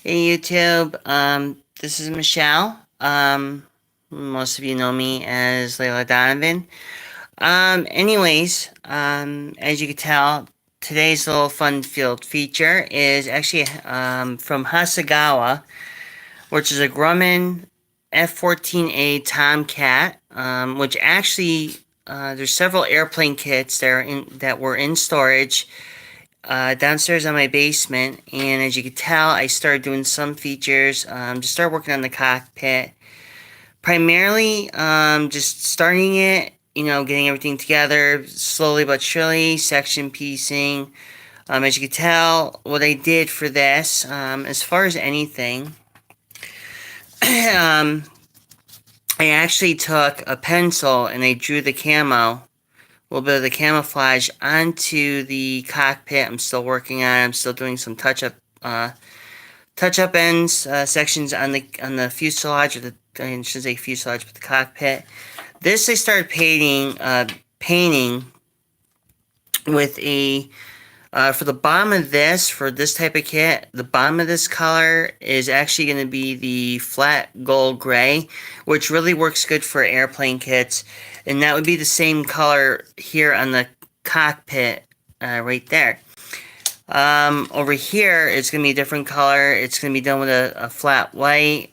Hey YouTube, this is Michelle. Most of you know me as Layla Donovan. As you can tell, today's little fun field feature is actually from Hasegawa, which is a Grumman F-14A Tomcat, which actually there's several airplane kits that were in storage downstairs on my basement, and as you can tell, I started doing some features. Just started working on the cockpit, primarily just starting it. Getting everything together slowly but surely, section piecing. As you can tell, what I did for this, as far as anything, I actually took a pencil and I drew the camo, a little bit of the camouflage onto the cockpit. I'm still working on it. I'm still doing some touch up ends sections on the fuselage, or I should say fuselage, but the cockpit. This I started painting with a for the bottom of this, for this type of kit, the bottom of this color is actually going to be the flat gold gray, which really works good for airplane kits. And that would be the same color here on the cockpit right there. Over here, it's going to be a different color. It's going to be done with a flat white.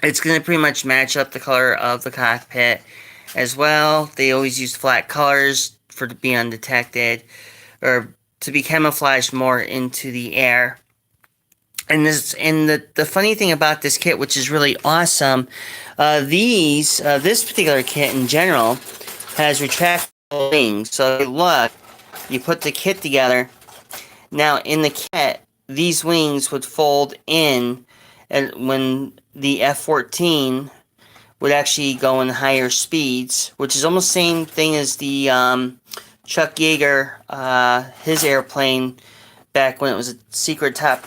It's going to pretty much match up the color of the cockpit as well. They always use flat colors for to be undetected, or to be camouflaged more into the air. And the funny thing about this kit, which is really awesome, this particular kit in general has retractable wings. So look, you put the kit together. Now in the kit, these wings would fold in, and when the F-14 would actually go in higher speeds, which is almost the same thing as the Chuck Yeager, his airplane back when it was a secret top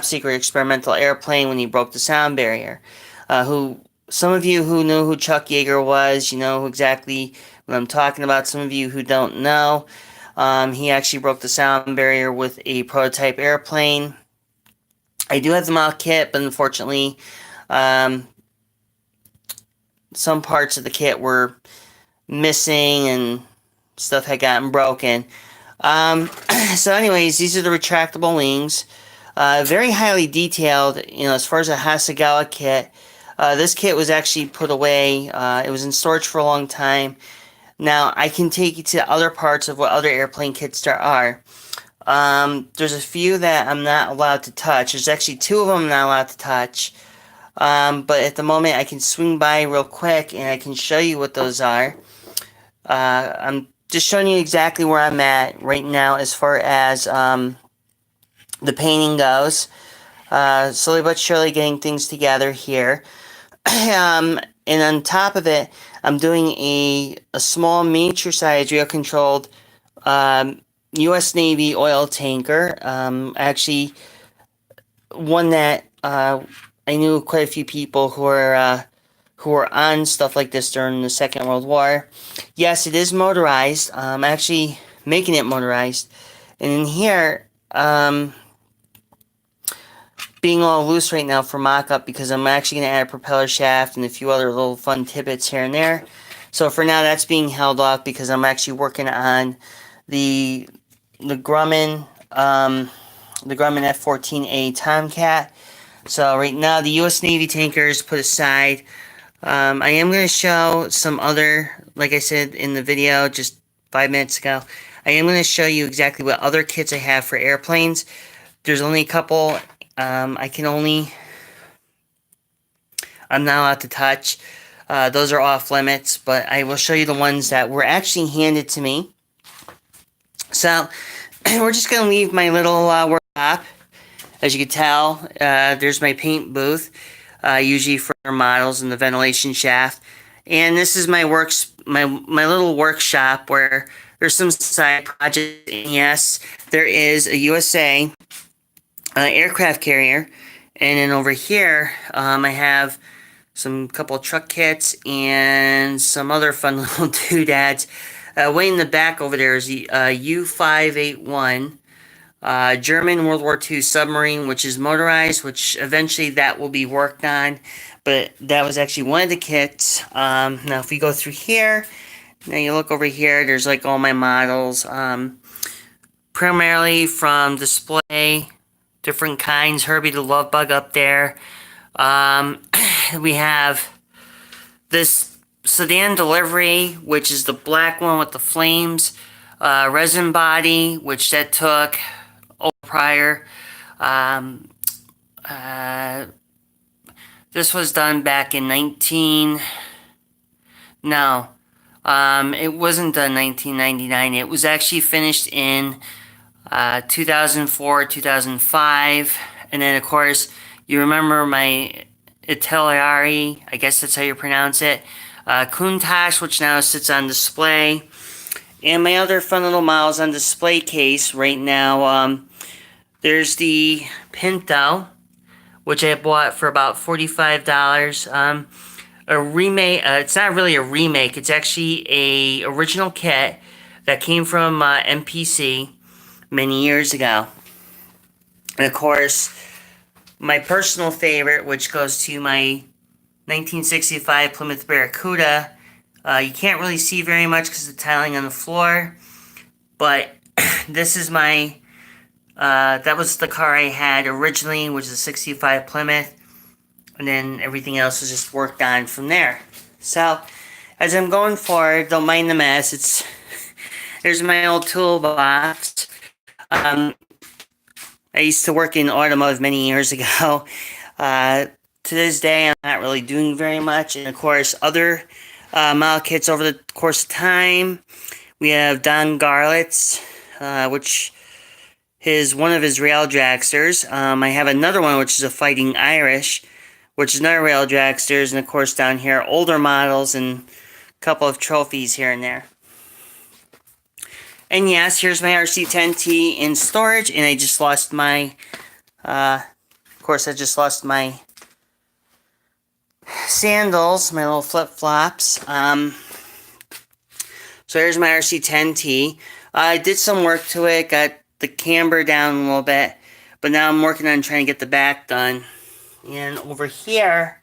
secret experimental airplane when he broke the sound barrier. Some of you who knew who Chuck Yeager was, you know exactly what I'm talking about. Some of you who don't know, he actually broke the sound barrier with a prototype airplane. I do have the model kit, but unfortunately, some parts of the kit were missing and stuff had gotten broken. So anyways, these are the retractable wings. Very highly detailed, as far as a Hasegawa kit. This kit was actually put away. It was in storage for a long time. Now, I can take you to other parts of what other airplane kits there are. There's a few that I'm not allowed to touch. There's actually two of them I'm not allowed to touch. But at the moment, I can swing by real quick and I can show you what those are. I'm just showing you exactly where I'm at right now as far as the painting goes. Slowly but surely getting things together here. And on top of it, I'm doing a small miniature size real controlled U.S. Navy oil tanker. Actually, one that I knew quite a few people who were on stuff like this during the Second World War. Yes, it is motorized. I'm actually making it motorized. And in here, being all loose right now for mock-up because I'm actually going to add a propeller shaft and a few other little fun tidbits here and there. So for now, that's being held off because I'm actually working on the Grumman F-14A Tomcat. So right now, the U.S. Navy tanker is put aside. I am going to show some other, like I said in the video just 5 minutes ago, I am going to show you exactly what other kits I have for airplanes. There's only a couple I'm not allowed to touch. Those are off limits, but I will show you the ones that were actually handed to me. So, we're just going to leave my little workshop. As you can tell, there's my paint booth, usually for models and the ventilation shaft. And this is my little workshop where there's some side projects. And yes, there is a USA aircraft carrier. And then over here, I have some couple of truck kits and some other fun little doodads. Way in the back over there is the U581 German World War II submarine, which is motorized, which eventually that will be worked on. But that was actually one of the kits. Now, if we go through here, now you look over here, there's like all my models. Primarily from display, different kinds. Herbie the Love Bug up there. We have this sedan delivery, which is the black one with the flames. Resin body, which that took prior. This was done back in no, it wasn't done 1999. It was actually finished in 2004, 2005. And then, of course, you remember my Italiari, I guess that's how you pronounce it. Countach, which now sits on display. And my other fun little models on display case right now. There's the Pinto, which I bought for about $45. A remake, it's not really a remake, it's actually a original kit that came from MPC many years ago. And of course, my personal favorite, which goes to my 1965 Plymouth Barracuda. You can't really see very much because of the tiling on the floor, but this is my, that was the car I had originally, which is a 65 Plymouth, and then everything else was just worked on from there. So, as I'm going forward, don't mind the mess, there's my old toolbox. I used to work in automotive many years ago. To this day, I'm not really doing very much, and of course, other model kits over the course of time. We have Don Garlett's, which is one of his rail dragsters. I have another one, which is a Fighting Irish, which is another rail dragsters, and of course down here, older models and a couple of trophies here and there. And yes, here's my RC10T in storage, and I just lost my, of course I just lost my sandals, my little flip-flops. So here's my RC10T. I did some work to it, got the camber down a little bit, but now I'm working on trying to get the back done. And over here,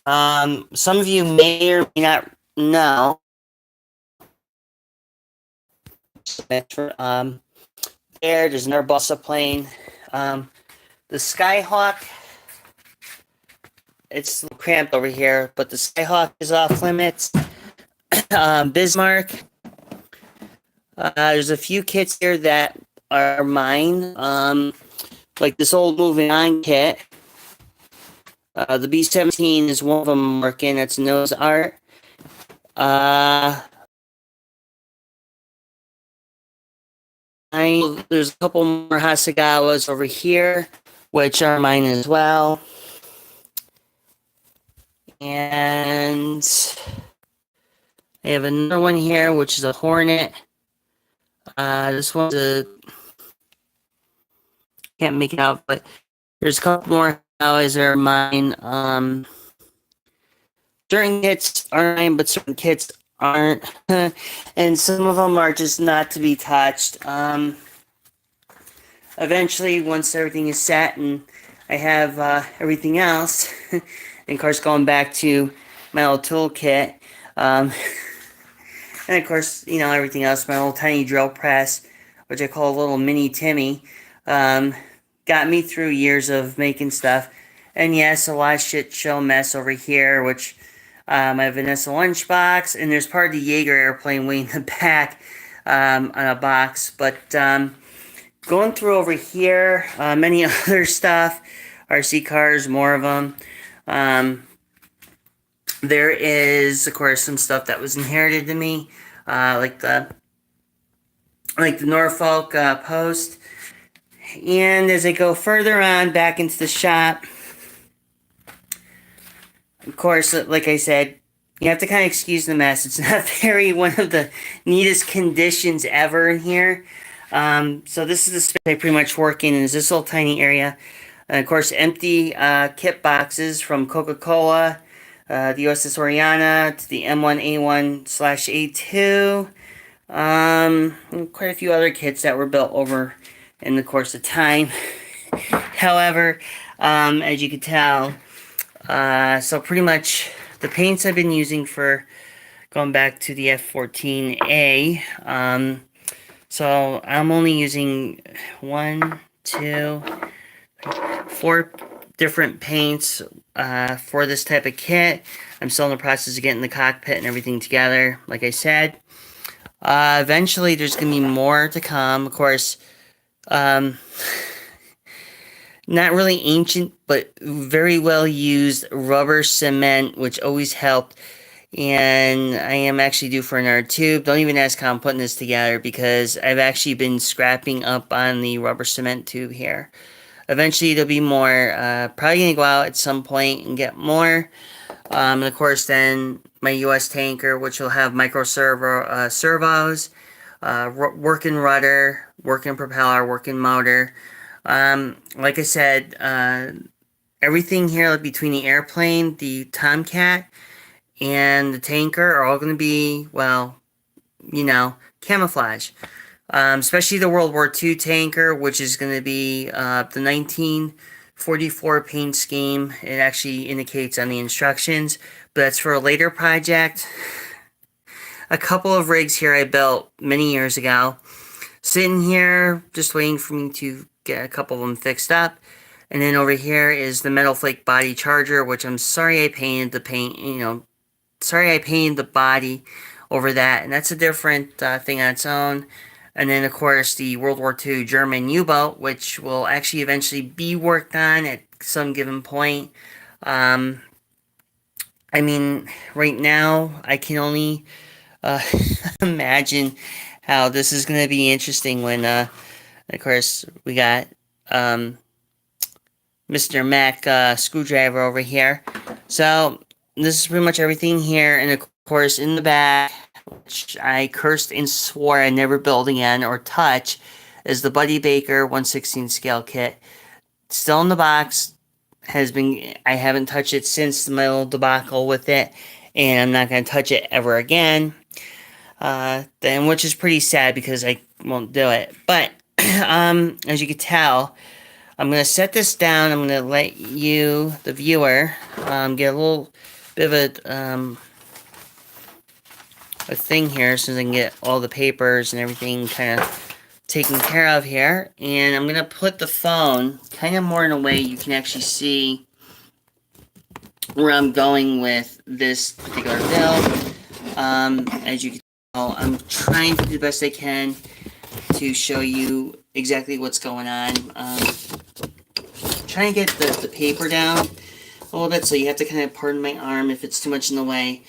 some of you may or may not know, there's another balsa plane. The Skyhawk, it's a little cramped over here, but the Skyhawk is off limits. Bismarck. There's a few kits here that are mine. Like this old Moving On kit. The B-17 is one of them I'm working. That's nose art. There's a couple more Hasegawas over here, which are mine as well. And I have another one here, which is a Hornet. This one's a, can't make it out, but there's a couple more alloys that are mine. Certain kits are mine, but certain kits aren't. And some of them are just not to be touched. Eventually, once everything is set and I have everything else, and of course going back to my old toolkit, and of course, you know, everything else, my old tiny drill press, which I call a little mini Timmy, got me through years of making stuff. And yes, a lot of shit show mess over here, which my Vanessa lunchbox, and there's part of the Jaeger airplane way in the back on a box. But going through over here, many other stuff, RC cars, more of them. There is, of course, some stuff that was inherited to me, like the Norfolk Post. And as I go further on back into the shop, of course, like I said, you have to kind of excuse the mess. It's not one of the neatest conditions ever in here. So this is the space I pretty much work in, is this little tiny area. And of course, empty kit boxes from Coca-Cola, the USS Oriana, to the M1A1/A2. Quite a few other kits that were built over in the course of time. However, as you can tell, so pretty much the paints I've been using for going back to the F-14A, so I'm only using 1, 2, 4 different paints for this type of kit. I'm still in the process of getting the cockpit and everything together, like I said. Eventually, there's going to be more to come. Of course, not really ancient, but very well used rubber cement, which always helped. And I am actually due for another tube. Don't even ask how I'm putting this together, because I've actually been scrapping up on the rubber cement tube here. Eventually, there'll be more. Probably going to go out at some point and get more. And of course, then my U.S. tanker, which will have micro servos, working rudder, working propeller, working motor. Like I said, everything here between the airplane, the Tomcat, and the tanker are all going to be, well, camouflage. Especially the World War II tanker, which is going to be the 1944 paint scheme. It actually indicates on the instructions, but that's for a later project. A couple of rigs here I built many years ago. Sitting here, just waiting for me to get a couple of them fixed up. And then over here is the metal flake body charger, which I'm sorry I painted the paint, sorry I painted the body over that. And that's a different thing on its own. And then, of course, the World War II German U-boat, which will actually eventually be worked on at some given point. I mean, right now, I can only imagine how this is going to be interesting when, of course, we got Mr. Mac screwdriver over here. So, this is pretty much everything here. And, of course, in the back, which I cursed and swore I'd never build again or touch, is the Buddy Baker 1/16 scale kit. Still in the box. I haven't touched it since my little debacle with it, and I'm not going to touch it ever again. Then, which is pretty sad because I won't do it. But as you can tell, I'm going to set this down. I'm going to let you, the viewer, get a little bit of a thing here, so I can get all the papers and everything kind of taken care of here. And I'm going to put the phone kind of more in a way you can actually see where I'm going with this particular build. As you can tell, I'm trying to do the best I can to show you exactly what's going on. Trying to get the paper down a little bit, so you have to kind of pardon my arm if it's too much in the way.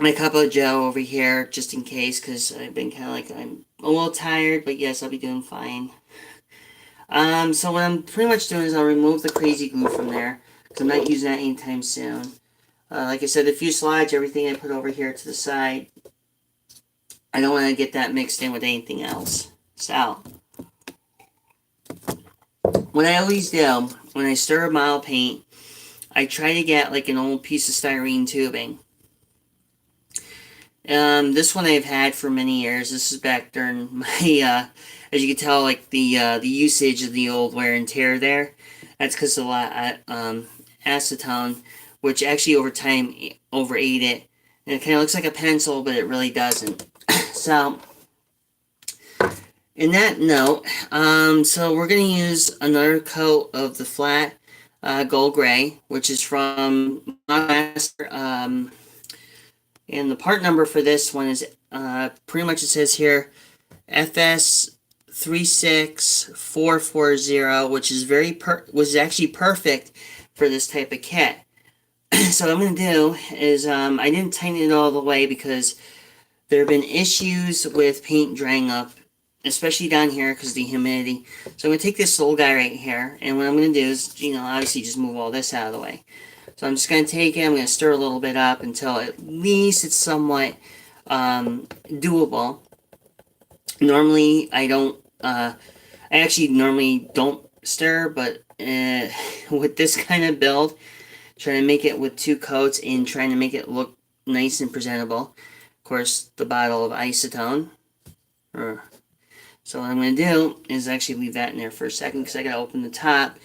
My cup of joe over here, just in case, because I've been kind of like, I'm a little tired, but yes, I'll be doing fine. So what I'm pretty much doing is I'll remove the crazy glue from there, because I'm not using that anytime soon. Like I said, the fuselage, everything I put over here to the side, I don't want to get that mixed in with anything else. So, what I always do, when I stir a model paint, I try to get like an old piece of styrene tubing. This one I've had for many years. This is back during my, as you can tell, like the usage of the old wear and tear there. That's because of a lot acetone, which actually over time overate it. And it kind of looks like a pencil, but it really doesn't. So, in that note, so we're going to use another coat of the flat gold gray, which is from Master, and the part number for this one is, pretty much it says here, FS36440, which is was actually perfect for this type of kit. So what I'm going to do is, I didn't tighten it all the way because there have been issues with paint drying up, especially down here because of the humidity. So I'm going to take this little guy right here, and what I'm going to do is, obviously just move all this out of the way. So I'm just going to take it, I'm going to stir a little bit up until at least it's somewhat doable. Normally, I actually normally don't stir, but with this kind of build, trying to make it with 2 coats and trying to make it look nice and presentable. Of course, the bottle of acetone. So So what I'm going to do is actually leave that in there for a second because I got to open the top.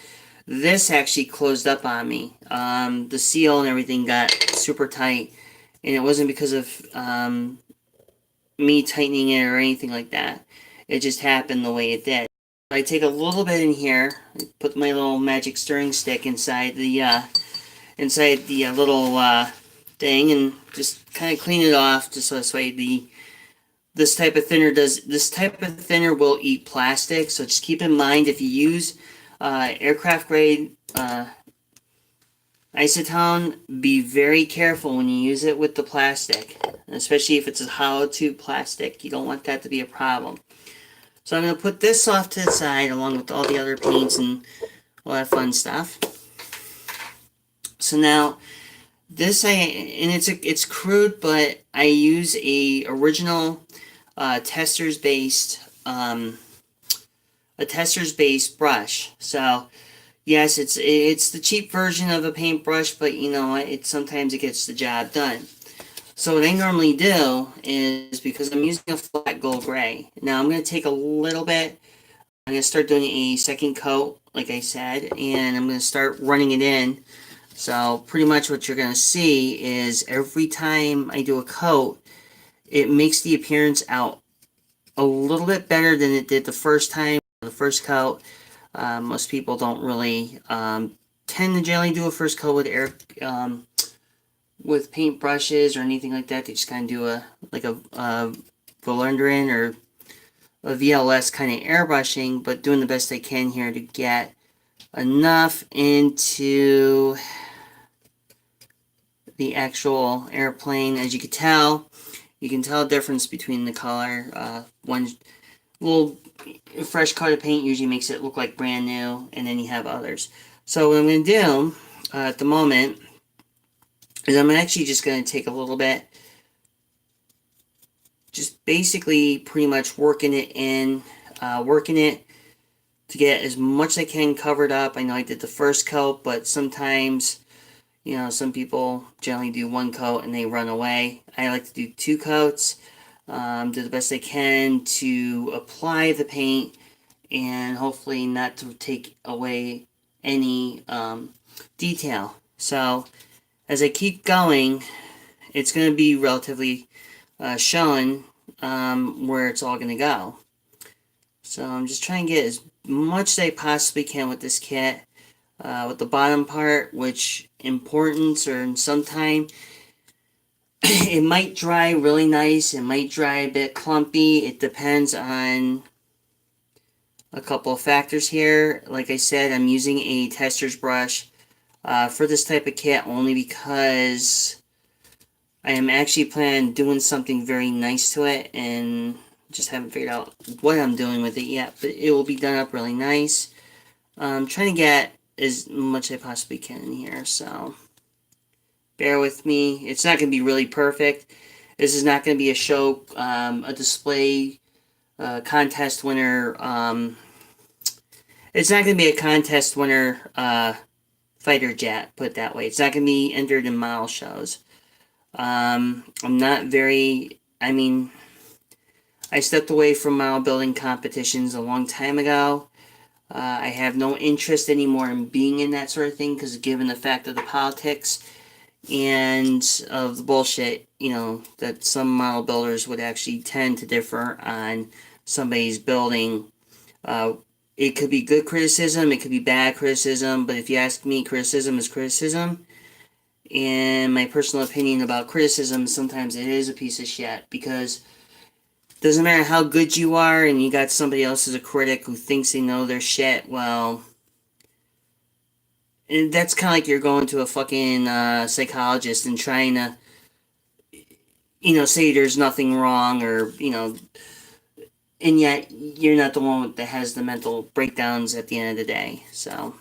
This actually closed up on me. The seal and everything got super tight, and it wasn't because of me tightening it or anything like that. It just happened the way it did. I take a little bit in here, put my little magic stirring stick inside the little thing, and just kind of clean it off, just so this way this type of thinner will eat plastic. So just keep in mind, if you use aircraft grade isotone, be very careful when you use it with the plastic, especially if it's a hollow tube plastic. You don't want that to be a problem. So I'm going to put this off to the side along with all the other paints and all that fun stuff. So now it's crude, but I use a original tester's based brush. So yes, it's the cheap version of a paintbrush, but you know what? Sometimes it gets the job done. So what I normally do is, because I'm using a flat gold gray, now I'm going to take a little bit, I'm going to start doing a second coat, like I said, and I'm going to start running it in. So pretty much what you're going to see is every time I do a coat, it makes the appearance out a little bit better than it did the first time, the first coat. Most people don't really tend to generally do a first coat with paint brushes or anything like that. They just kind of do a Volundrin or a VLS kind of airbrushing, but doing the best they can here to get enough into the actual airplane. As you can tell a difference between the color. One little fresh coat of paint usually makes it look like brand new, and then you have others. So what I'm going to do at the moment is I'm actually just going to take a little bit, just basically pretty much working it to get as much as I can covered up. I know I did the first coat, but sometimes, you know, some people generally do one coat and they run away. I like to do two coats, do the best I can to apply the paint and hopefully not to take away any detail. So as I keep going, it's going to be relatively showing where it's all going to go. So I'm just trying to get as much as I possibly can with this kit. With the bottom part, which importance or in some time, it might dry really nice, it might dry a bit clumpy. It depends on a couple of factors here. Like I said, I'm using a tester's brush for this type of kit only because I am actually planning on doing something very nice to it, and just haven't figured out what I'm doing with it yet, but it will be done up really nice. I'm trying to get as much as I possibly can in here, so bear with me. It's not going to be really perfect. This is not going to be a show, a display, contest winner. It's not going to be a contest winner fighter jet, put it that way. It's not going to be entered in model shows. I'm not very, I stepped away from model building competitions a long time ago. I have no interest anymore in being in that sort of thing, because given the fact of the politics and of the bullshit, you know, that some model builders would actually tend to differ on somebody's building. It could be good criticism, it could be bad criticism, but if you ask me, criticism is criticism. And my personal opinion about criticism, sometimes it is a piece of shit, because it doesn't matter how good you are and you got somebody else as a critic who thinks they know their shit, well, and that's kind of like you're going to a fucking psychologist and trying to, you know, say there's nothing wrong, or, you know, and yet you're not the one that has the mental breakdowns at the end of the day. So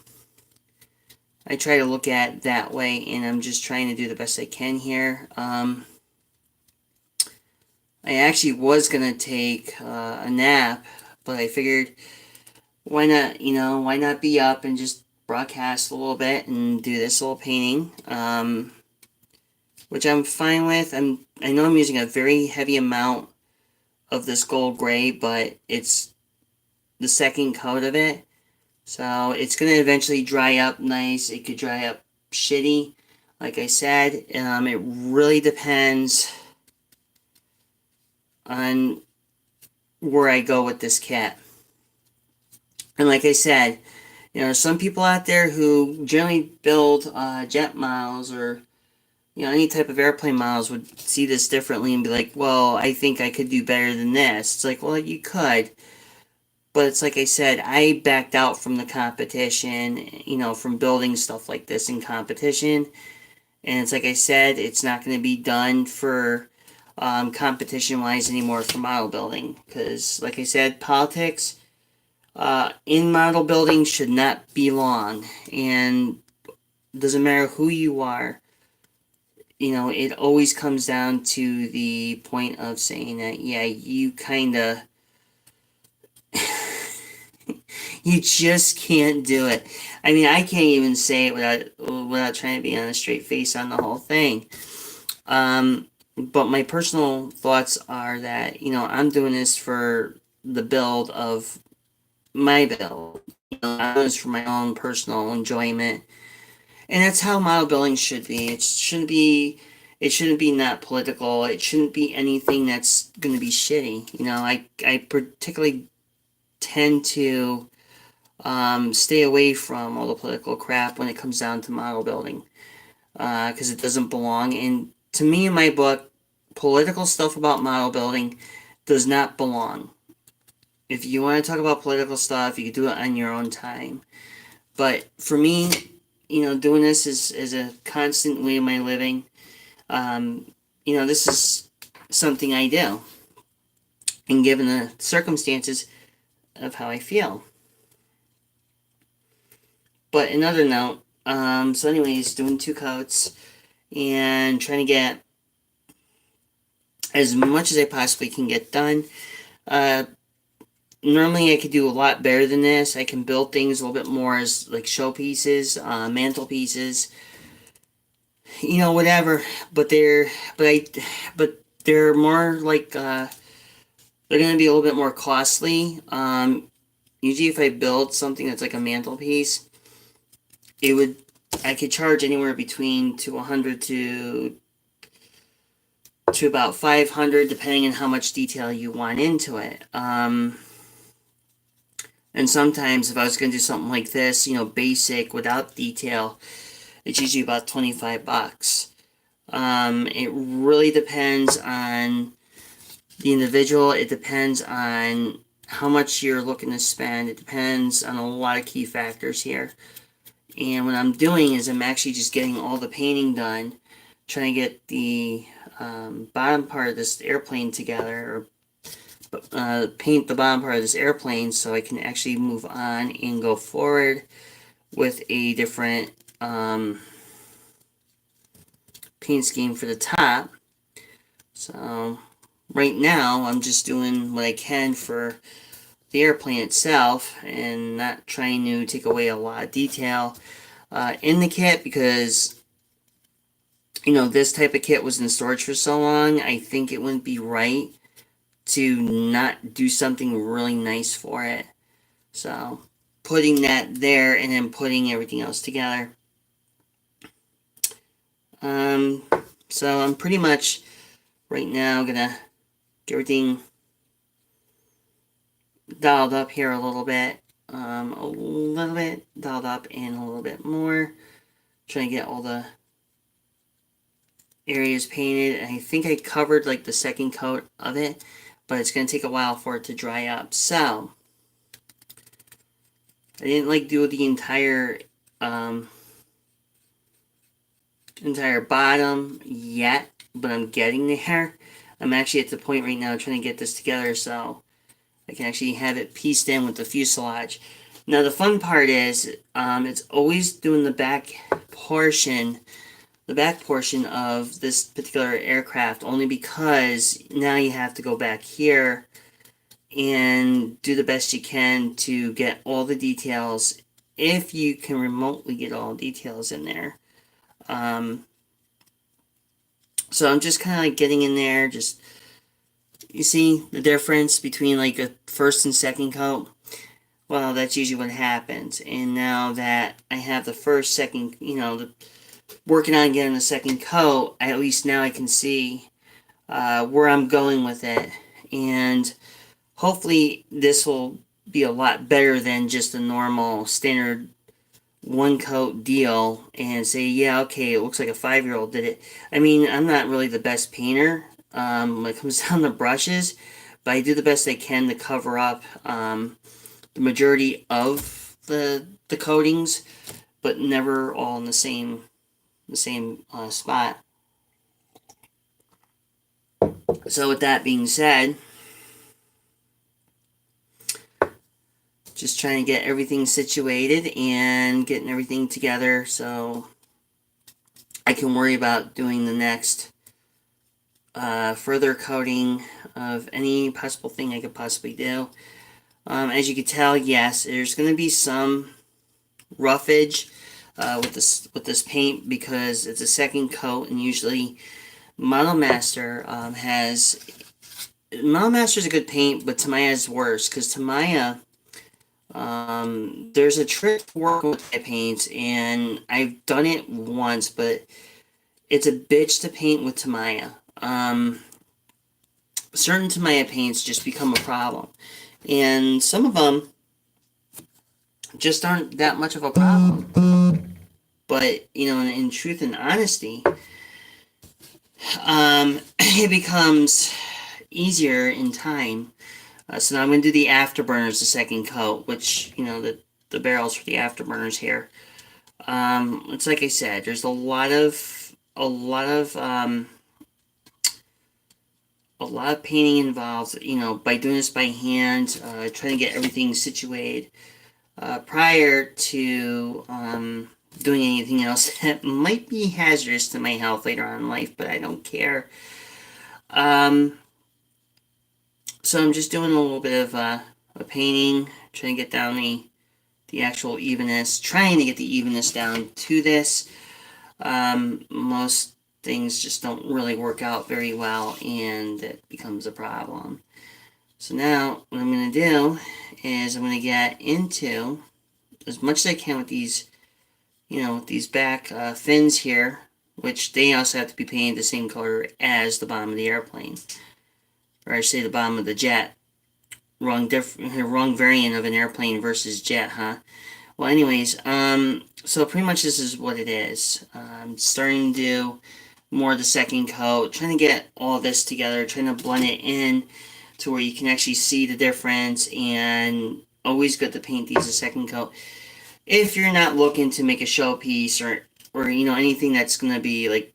I try to look at it that way, and I'm just trying to do the best I can here. I actually was going to take a nap, but I figured, why not, you know, why not be up and just broadcast a little bit and do this little painting, which I'm fine with. I know I'm using a very heavy amount of this gold gray, but it's the second coat of it. So it's going to eventually dry up nice. It could dry up shitty, like I said. It really depends on where I go with this kit. And like I said, some people out there who generally build jet models or any type of airplane models would see this differently and be like, well, I think I could do better than this. It's like, well, you could. But it's like I said, I backed out from the competition, from building stuff like this in competition. And it's like I said, it's not going to be done for competition-wise anymore for model building. Because, like I said, politics in model building should not belong. And it doesn't matter who you are. It always comes down to the point of saying that, yeah, you kind of you just can't do it. I mean, I can't even say it without trying to be on a straight face on the whole thing. But my personal thoughts are that, I'm doing this for the build of my build. I'm doing this for my own personal enjoyment. And that's how model building should be. It shouldn't be not political. It shouldn't be anything that's going to be shitty. I particularly tend to stay away from all the political crap when it comes down to model building, because it doesn't belong. And to me, in my book, political stuff about model building does not belong. If you want to talk about political stuff, you can do it on your own time. But for me, doing this is a constant way of my living. This is something I do, and given the circumstances of how I feel. But another note, so anyways, doing 2 coats and trying to get as much as I possibly can get done. Normally I could do a lot better than this. I can build things a little bit more as like showpieces, mantelpieces, whatever. But they're more like they're gonna be a little bit more costly. Usually if I build something that's like a mantelpiece, I could charge anywhere between $200 to about $500, depending on how much detail you want into it. And sometimes if I was going to do something like this, basic without detail, it's usually about $25. It really depends on the individual. It depends on how much you're looking to spend. It depends on a lot of key factors here. And what I'm doing is I'm actually just getting all the painting done, trying to get the bottom part of this airplane together, or paint the bottom part of this airplane so I can actually move on and go forward with a different paint scheme for the top. So right now I'm just doing what I can for the airplane itself and not trying to take away a lot of detail in the kit, because this type of kit was in storage for so long. I think it wouldn't be right to not do something really nice for it. So putting that there and then putting everything else together. So I'm pretty much right now gonna get everything dialed up here a little bit dialed up and a little bit more. Trying to get all the areas painted. And I think I covered like the second coat of it, but it's going to take a while for it to dry up. So I didn't like do the entire bottom yet, but I'm getting there. I'm actually at the point right now trying to get this together so I can actually have it pieced in with the fuselage. Now the fun part is it's always doing the back portion of this particular aircraft, only because now you have to go back here and do the best you can to get all the details, if you can remotely get all the details in there. So I'm just kind of like getting in there, just, you see the difference between like a first and second coat. Well, that's usually what happens. And now that I have the first, second, working on getting the second coat, at least now I can see where I'm going with it. And hopefully this will be a lot better than just a normal standard one coat deal and say, yeah, okay, it looks like a 5-year-old did it. I mean, I'm not really the best painter when it comes down to brushes, but I do the best I can to cover up the majority of the coatings, but never all in the same spot. So with that being said, just trying to get everything situated and getting everything together so I can worry about doing the next further coating of any possible thing I could possibly do. As you can tell, yes, there's going to be some roughage with this paint because it's a second coat, and usually Model Master Model Master's a good paint, but Tamiya is worse because Tamiya, there's a trick to work with my paints, and I've done it once, but it's a bitch to paint with Tamiya. Certain Tamiya paints just become a problem, and some of them just aren't that much of a problem. But in truth and honesty, it becomes easier in time. So now I'm going to do the afterburners, the second coat, which the barrels for the afterburners here. It's like I said, there's a lot of painting involved. By doing this by hand, trying to get everything situated prior to doing anything else that might be hazardous to my health later on in life, but I don't care. So I'm just doing a little bit of a painting, trying to get down the actual evenness, trying to get the evenness down to this. Most things just don't really work out very well, and it becomes a problem. So now what I'm going to do is I'm going to get into as much as I can with these, with these back fins here, which they also have to be painted the same color as the bottom of the airplane. Or I say the bottom of the jet. Wrong variant of an airplane versus jet, huh? Well, anyways, so pretty much this is what it is. I'm starting to do more of the second coat, trying to get all this together, trying to blend it in to where you can actually see the difference, and always good to paint these a second coat. If you're not looking to make a showpiece or anything that's going to be like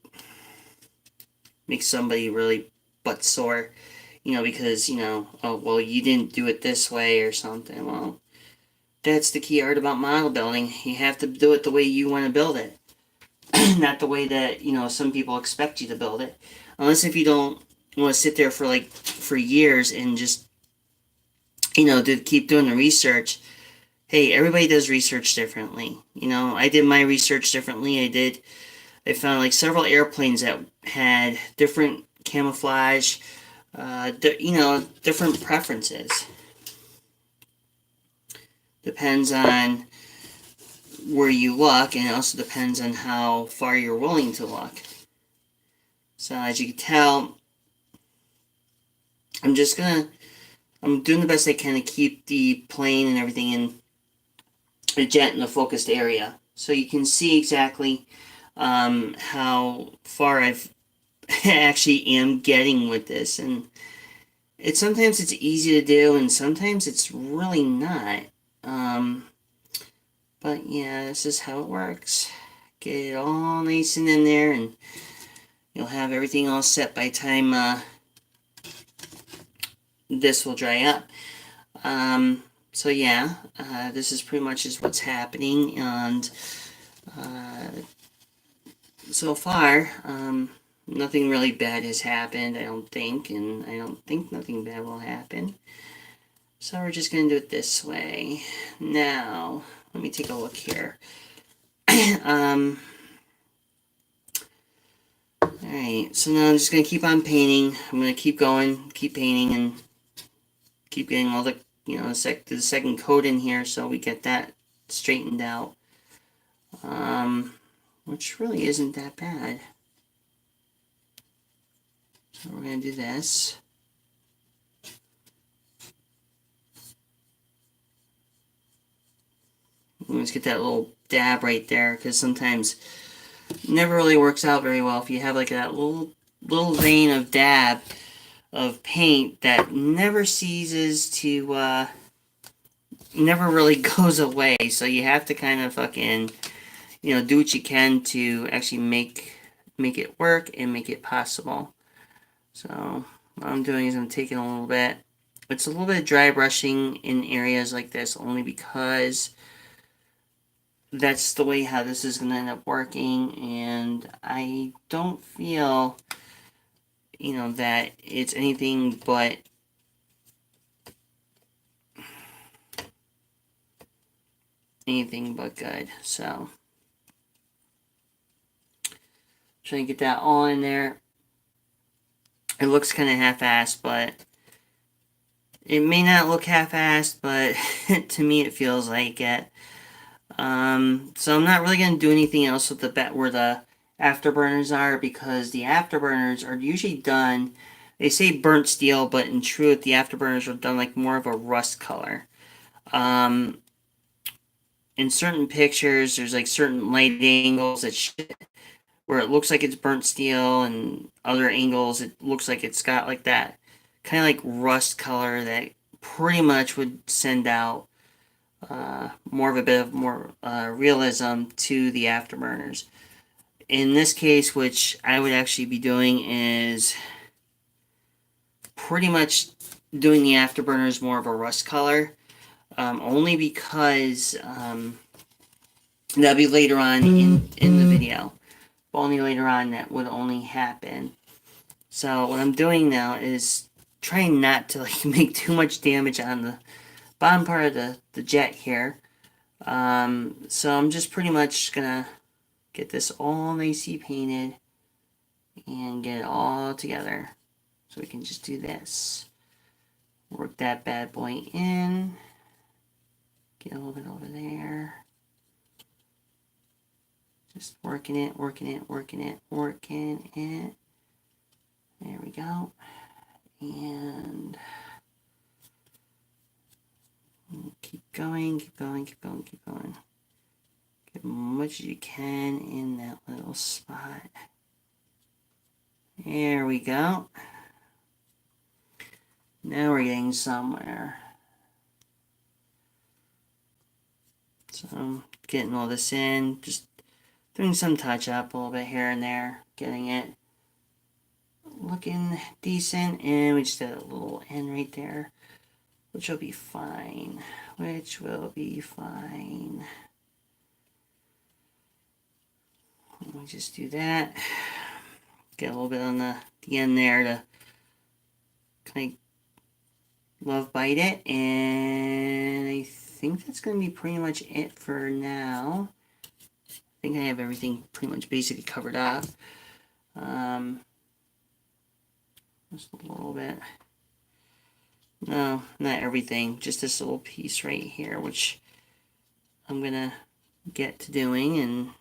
make somebody really butt sore, because, oh, well, you didn't do it this way or something. Well, that's the key art about model building. You have to do it the way you want to build it. Not the way that, some people expect you to build it. Unless if you don't want to sit there for years and just, to keep doing the research. Hey, everybody does research differently. I did my research differently. I found several airplanes that had different camouflage, different preferences. Depends on where you look, and it also depends on how far you're willing to look. So as you can tell, I'm doing the best I can to keep the plane and everything in the jet in the focused area. So you can see exactly how far I've actually am getting with this, and sometimes it's easy to do, and sometimes it's really not. But yeah, this is how it works. Get it all nice and in there, and you'll have everything all set by the time this will dry up. So yeah, this is pretty much is what's happening, and so far, nothing really bad has happened, I don't think, and I don't think nothing bad will happen. So we're just going to do it this way. Now, let me take a look here. Alright, so now I'm just going to keep on painting. I'm going to keep going, keep painting, and keep getting all the you know, the second coat in here, so we get that straightened out. Which really isn't that bad. So we're going to do this. Let's get that little dab right there, because sometimes it never really works out very well if you have like that little vein of dab of paint that never ceases to, never really goes away. So you have to kind of fucking, you know, do what you can to actually make it work and make it possible. So what I'm doing is I'm taking a little bit. It's a little bit of dry brushing in areas like this only because that's the way how this is going to end up working, and I don't feel, you know, that it's anything but good. So trying to get that all in there. It looks kind of half-assed, but it may not look half-assed, but to me it feels like it. So I'm not really going to do anything else with where the afterburners are, because the afterburners are usually done, they say burnt steel, but in truth the afterburners are done like more of a rust color. In certain pictures there's like certain light angles where it looks like it's burnt steel, and other angles it looks like it's got like that kind of like rust color that pretty much would send out more of a bit of more realism to the afterburners. In this case, which I would actually be doing, is pretty much doing the afterburners more of a rust color, only because that'll be later on in the video. Only later on that would only happen. So what I'm doing now is trying not to like make too much damage on the bottom part of the jet here. So I'm just pretty much gonna get this all nicely painted and get it all together. So we can just do this. Work that bad boy in. Get a little bit over there. Just working it. There we go. And keep going. Get as much as you can in that little spot. There we go. Now we're getting somewhere. So I'm getting all this in, just doing some touch up a little bit here and there, getting it looking decent, and we just did a little end right there, which will be fine. Let me just do that. Get a little bit on the end there to kind of love bite it, and I think that's going to be pretty much it for now. I think I have everything pretty much basically covered up. Just a little bit. No, not everything. Just this little piece right here, which I'm going to get to doing, and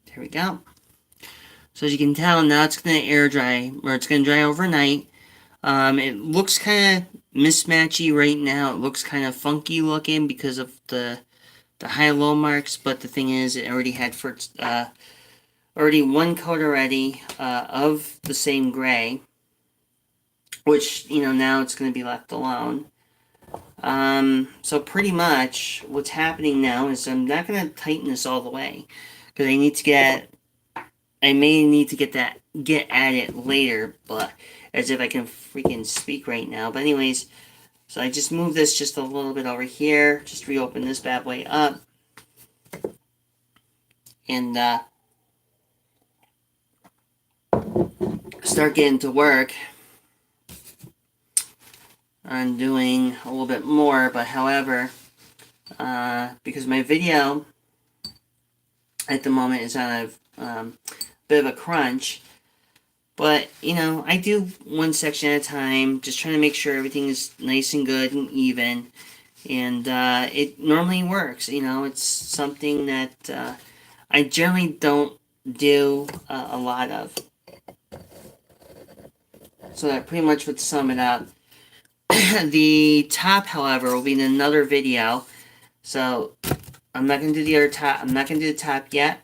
there we go. So as you can tell, now it's going to air dry, or it's going to dry overnight. It looks kind of mismatchy right now. It looks kind of funky looking because of the high-low marks, but the thing is, it already had already one coat already of the same gray, which, you know, now it's going to be left alone. So pretty much what's happening now is I'm not going to tighten this all the way, because I may need to get at it later, but as if I can freaking speak right now. But anyways, so I just moved this just a little bit over here, just reopen this bad boy up, and start getting to work on doing a little bit more. But however, because my video at the moment is on a bit of a crunch. But, you know, I do one section at a time, just trying to make sure everything is nice and good and even. And it normally works. You know, it's something that I generally don't do a lot of. So that pretty much would sum it up. The top, however, will be in another video. So I'm not going to do the other top. I'm not going to do the top yet.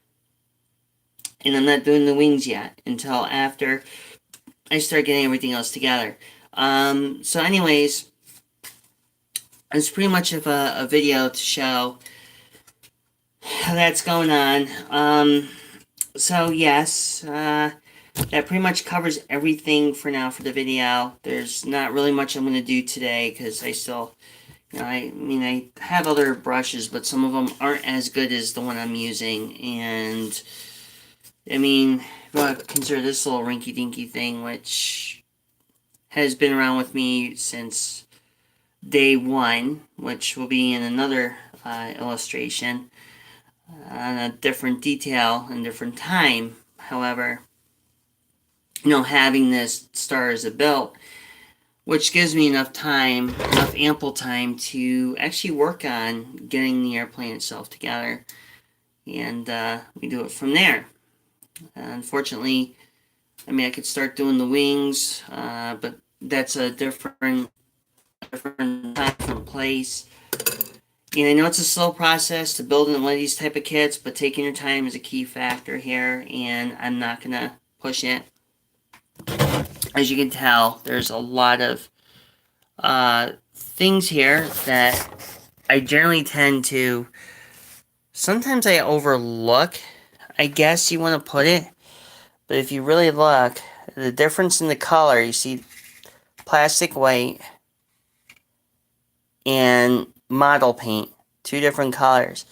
And I'm not doing the wings yet until after I start getting everything else together. So anyways, it's pretty much of a video to show how that's going on. So yes, that pretty much covers everything for now for the video. There's not really much I'm going to do today because I still, you know, I mean, I have other brushes, but some of them aren't as good as the one I'm using. And, I mean, if I consider this little rinky-dinky thing, which has been around with me since day one, which will be in another illustration on a different detail and different time. However, you know, having this star as a built, which gives me enough time, enough ample time to actually work on getting the airplane itself together, and we do it from there. Unfortunately, I mean, I could start doing the wings, but that's a different time, different place. And I know it's a slow process to build one of these type of kits, but taking your time is a key factor here, and I'm not gonna push it. As you can tell, there's a lot of things here that I generally tend to, sometimes I overlook, I guess you want to put it, but if you really look, the difference in the color, you see plastic white and model paint, two different colors.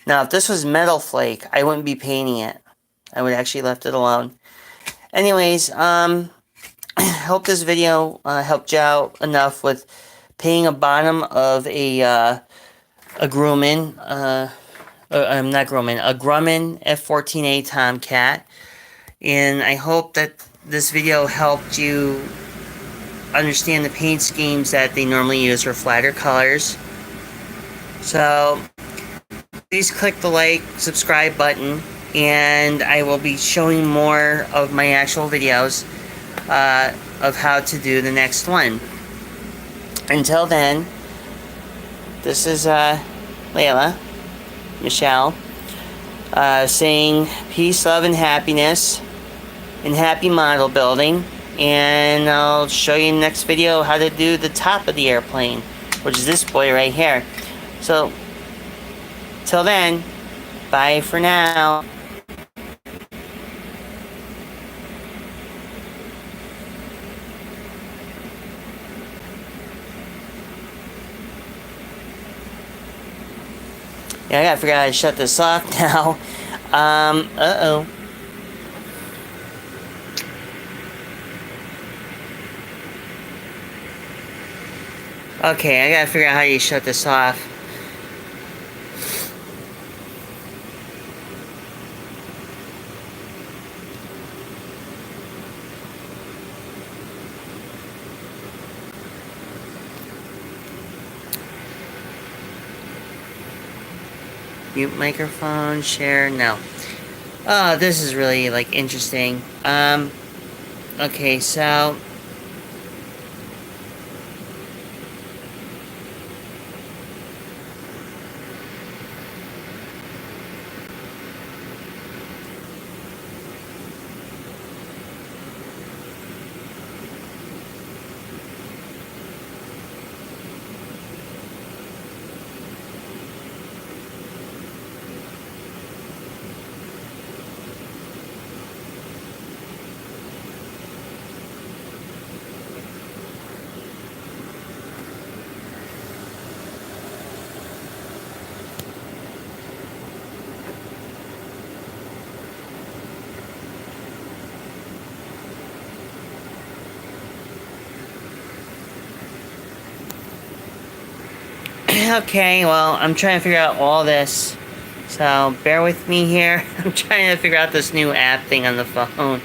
Now, if this was metal flake, I wouldn't be painting it. I would actually left it alone. Anyways, I hope this video helped you out enough with painting a bottom of a Grumman, a Grumman F-14A Tomcat. And I hope that this video helped you understand the paint schemes that they normally use for flatter colors. So, please click the like, subscribe button, and I will be showing more of my actual videos of how to do the next one. Until then, this is Layla, Michelle, saying peace, love, and happiness, and happy model building. And I'll show you in the next video how to do the top of the airplane, which is this boy right here. So, till then, bye for now. Yeah, I gotta figure out how to shut this off now. Uh-oh. Okay, I gotta figure out how you shut this off. Mute microphone, share, no. Oh, this is really, like, interesting. Okay, so... Okay, well, I'm trying to figure out all this So bear with me here. I'm trying to figure out this new app thing on the phone.